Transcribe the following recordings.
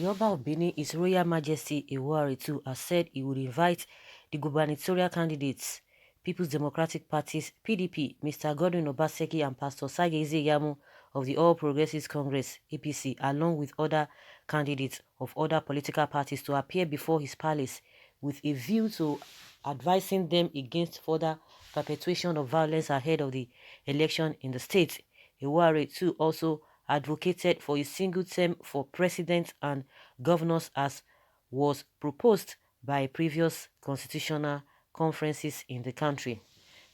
Oba of Benin, His Royal Majesty Iwari II, has said he would invite the gubernatorial candidates, People's Democratic Parties (PDP), Mr. Godwin Obaseki and Pastor IZE of the All Progressives Congress (APC), along with other candidates of other political parties, to appear before his palace with a view to advising them against further perpetuation of violence ahead of the election in the state. Iwari II also advocated for a single term for president and governors as was proposed by previous constitutional conferences in the country.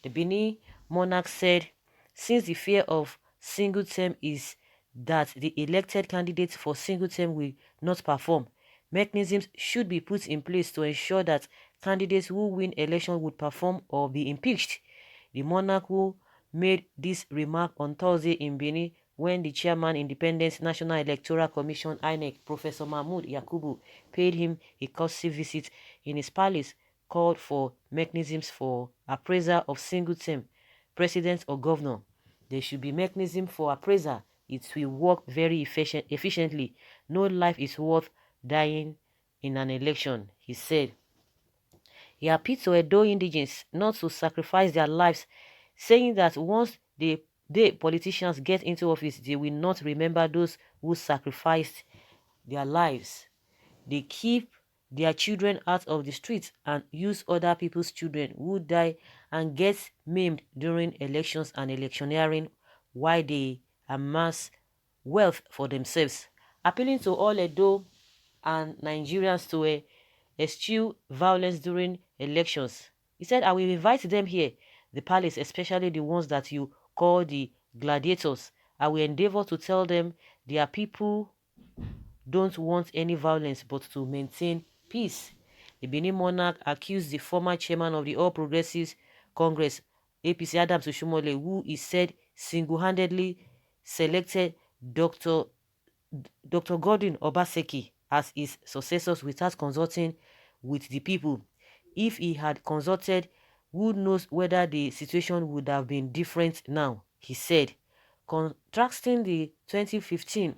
The Benin monarch said, since the fear of single term is that the elected candidates for single term will not perform, mechanisms should be put in place to ensure that candidates who win election would perform or be impeached. The monarch, who made this remark on Thursday in Benin when the chairman Independent National Electoral Commission (INEC), Professor Mahmoud Yakubu, paid him a courtesy visit in his palace, called for mechanisms for appraisal of single-term president or governor. There should be mechanism for appraisal. It will work very efficiently. No life is worth dying in an election, he said. He appealed to Edo indigents not to sacrifice their lives, saying that once they politicians get into office, they will not remember those who sacrificed their lives. They keep their children out of the streets and use other people's children who die and get maimed during elections and electioneering while they amass wealth for themselves. Appealing to all Edo and Nigerians to eschew violence during elections. He said, I will invite them here, the palace, especially the ones that you call the gladiators. I will endeavor to tell them their people don't want any violence but to maintain peace. The Benin monarch accused the former chairman of the All Progressives Congress, APC, Oshiomole, who he said single-handedly selected Dr. Godwin Obaseki as his successors without consulting with the people. If he had consulted, who knows whether the situation would have been different now, he said. Contrasting the 2015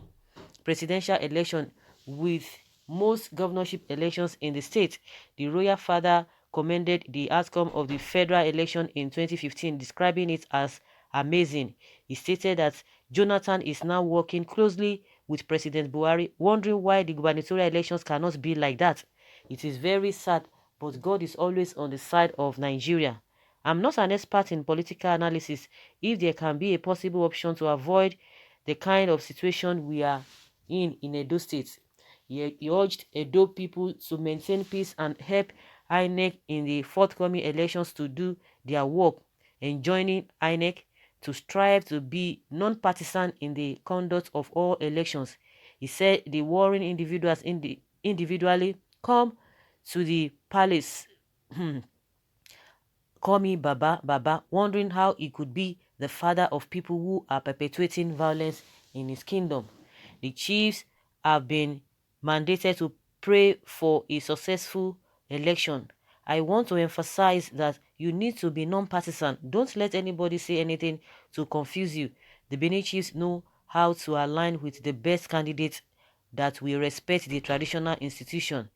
presidential election with most governorship elections in the state, the royal father commended the outcome of the federal election in 2015, describing it as amazing. He stated that Jonathan is now working closely with President Buhari, wondering why the gubernatorial elections cannot be like that. It is very sad, but God is always on the side of Nigeria. I'm not an expert in political analysis. If there can be a possible option to avoid the kind of situation we are in Edo State, he urged Edo people to maintain peace and help INEC in the forthcoming elections to do their work, enjoining INEC to strive to be non-partisan in the conduct of all elections. He said the warring individuals individually come to the palace, call me Baba, Baba, wondering how he could be the father of people who are perpetuating violence in his kingdom. The chiefs have been mandated to pray for a successful election. I want to emphasize that you need to be non-partisan. Don't let anybody say anything to confuse you. The Benin chiefs know how to align with the best candidates that will respect the traditional institution,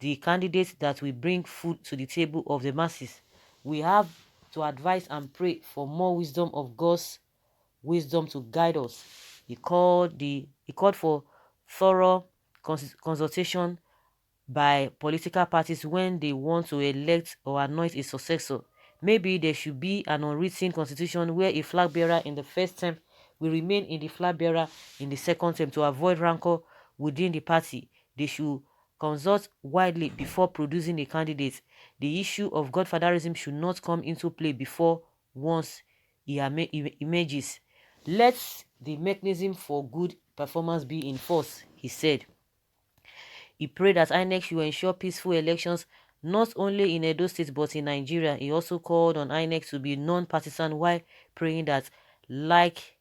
the candidates that will bring food to the table of the masses. We have to advise and pray for more wisdom of God's wisdom to guide us. He called for thorough consultation by political parties when they want to elect or anoint a successor. Maybe there should be an unwritten constitution where a flag bearer in the first term will remain in the flag bearer in the second term to avoid rancor within the party. They should consult widely before producing a candidate. The issue of godfatherism should not come into play before once it emerges. Let the mechanism for good performance be in force, he said. He prayed that INEC should ensure peaceful elections not only in Edo State but in Nigeria. He also called on INEC to be non-partisan while praying that like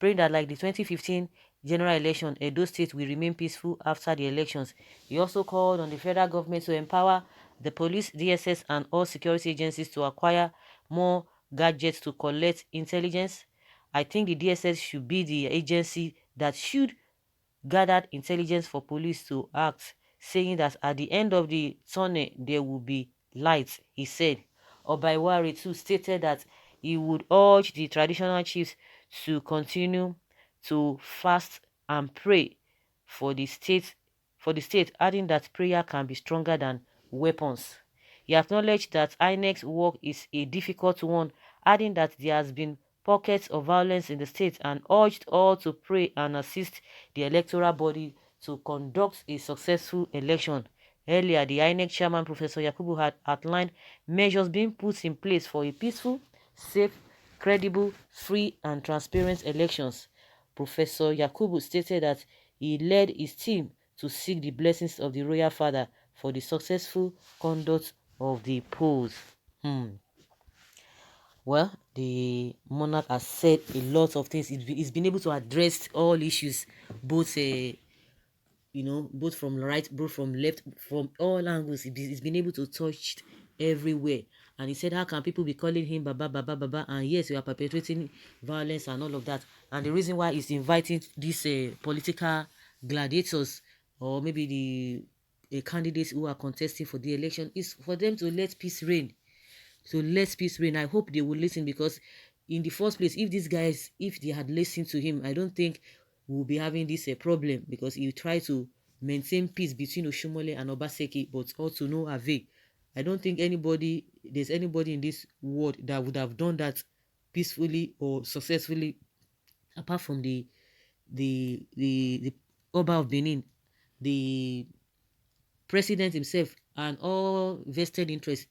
the 2015 general election, Edo State will remain peaceful after the elections. He also called on the federal government to empower the police, DSS, and all security agencies to acquire more gadgets to collect intelligence. I think the DSS should be the agency that should gathered intelligence for police to act, saying that at the end of the tunnel there will be light, he said. Oba too stated that he would urge the traditional chiefs to continue to fast and pray for the state, adding that prayer can be stronger than weapons. He acknowledged that INEC's work is a difficult one, adding that there has been pockets of violence in the state, and urged all to pray and assist the electoral body to conduct a successful election. Earlier, the INEC chairman, Professor Yakubu, had outlined measures being put in place for a peaceful, safe, credible, free, and transparent elections. Professor Yakubu stated that he led his team to seek the blessings of the royal father for the successful conduct of the polls. Well, the monarch has said a lot of things. He's been able to address all issues, both both from right, both from left, from all angles. He's been able to touch everywhere. And he said, how can people be calling him Baba, Baba, Baba? And yes, we are perpetrating violence and all of that. And the reason why he's inviting these political gladiators, or maybe the candidates who are contesting for the election, is for them to let peace reign. So let peace reign. I hope they will listen, because in the first place, if these guys, if they had listened to him, I don't think we'll be having this problem, because he tried to maintain peace between Oshiomole and Obaseki, but also no avail. I don't think there's anybody in this world that would have done that peacefully or successfully, apart from the Oba of Benin, the president himself, and all vested interests,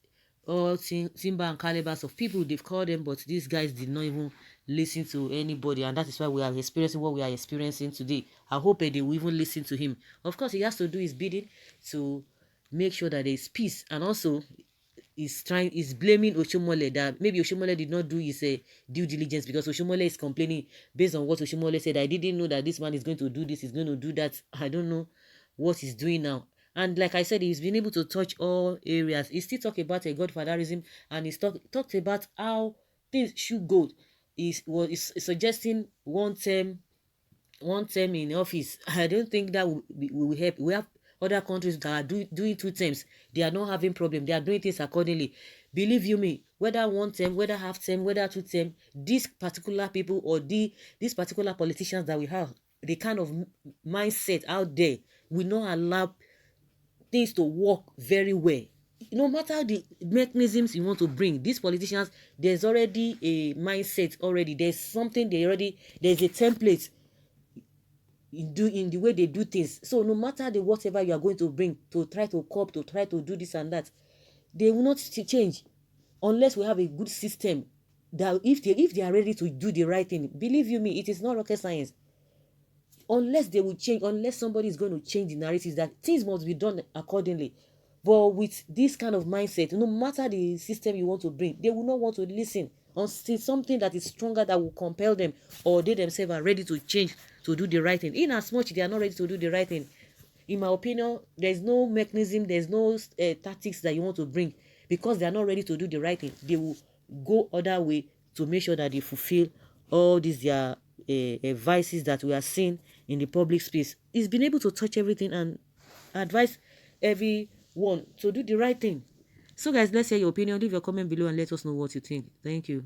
all Simba and calibers of people they've called them, but these guys did not even listen to anybody, and that is why we are experiencing what we are experiencing today. I hope they will even listen to him. Of course, he has to do his bidding to make sure that there is peace, and also is blaming Oshiomole that maybe Oshiomole did not do his due diligence, because Oshiomole is complaining based on what Oshiomole said. I didn't know that this man is going to do this, he's going to do that. I don't know what he's doing now. And like I said, he's been able to touch all areas. He still talked about a godfatherism, and he's talked about how things should go. He's suggesting one term in office. I don't think that will help. We have other countries that are doing 2 terms. They are not having problem. They are doing things accordingly. Believe you me, whether 1 term, whether half term, whether 2 term, these particular people or these particular politicians that we have, the kind of mindset out there will not allow things to work very well. No matter the mechanisms you want to bring, these politicians, there's already a mindset already. There's something there's a template in the way they do things. So no matter the whatever you are going to bring to try to cope, to try to do this and that, they will not change unless we have a good system that if they are ready to do the right thing. Believe you me, it is not rocket science. Unless they will change, unless somebody is going to change the narratives, that things must be done accordingly. But with this kind of mindset, no matter the system you want to bring, they will not want to listen until something that is stronger that will compel them, or they themselves are ready to change to do the right thing. In as much they are not ready to do the right thing, in my opinion, there's no mechanism, there's no tactics that you want to bring, because they are not ready to do the right thing. They will go other way to make sure that they fulfill all these their vices that we are seeing in the public space. He's been able to touch everything and advise everyone to do the right thing. So guys, let's hear your opinion. Leave your comment below and let us know what you think. Thank you.